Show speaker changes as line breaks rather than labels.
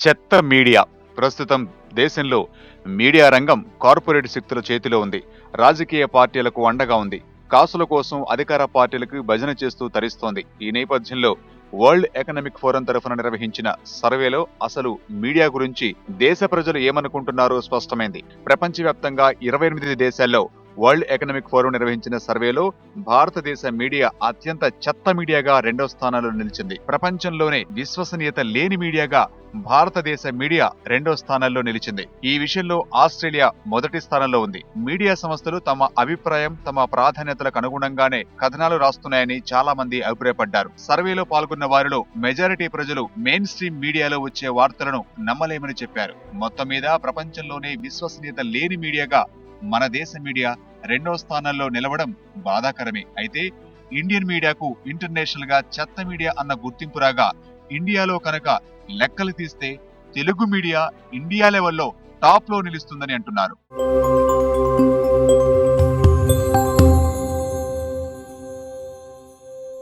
చెత్త మీడియా. ప్రస్తుతం దేశంలో మీడియా రంగం కార్పొరేట్ శక్తుల చేతిలో ఉంది. రాజకీయ పార్టీలకు అండగా ఉంది. కాసుల కోసం అధికార పార్టీలకు భజన చేస్తూ తరిస్తోంది. ఈ నేపథ్యంలో వరల్డ్ ఎకనామిక్ ఫోరం తరఫున నిర్వహించిన సర్వేలో అసలు మీడియా గురించి దేశ ప్రజలు ఏమనుకుంటున్నారో స్పష్టమైంది. ప్రపంచవ్యాప్తంగా 28 దేశాల్లో వరల్డ్ ఎకనామిక్ ఫోరం నిర్వహించిన సర్వేలో భారతదేశ మీడియా అత్యంత చెత్త మీడియాగా 2వ స్థానంలో నిలిచింది. ప్రపంచంలోనే విశ్వసనీయత లేని మీడియాగా భారతదేశ మీడియా 2వ స్థానంలో నిలిచింది. ఈ విషయంలో ఆస్ట్రేలియా మొదటి స్థానంలో ఉంది. మీడియా సంస్థలు తమ అభిప్రాయం, తమ ప్రాధాన్యతలకు అనుగుణంగానే కథనాలు రాస్తున్నాయని చాలా మంది అభిప్రాయపడ్డారు. సర్వేలో పాల్గొన్న వారిలో మెజారిటీ ప్రజలు మెయిన్ స్ట్రీమ్ మీడియాలో వచ్చే వార్తలను నమ్మలేమని చెప్పారు. మొత్తం మీద ప్రపంచంలోనే విశ్వసనీయత లేని మీడియాగా మన దేశ మీడియా 2వ స్థానంలో నిలవడం బాధాకరమే. అయితే ఇండియన్ మీడియాకు ఇంటర్నేషనల్ గా చెత్త మీడియా అన్న గుర్తింపు రాగా, ఇండియాలో కనుక లెక్కలు తీస్తే తెలుగు మీడియా ఇండియా లెవెల్లో టాప్ లో నిలుస్తుందని అంటున్నారు.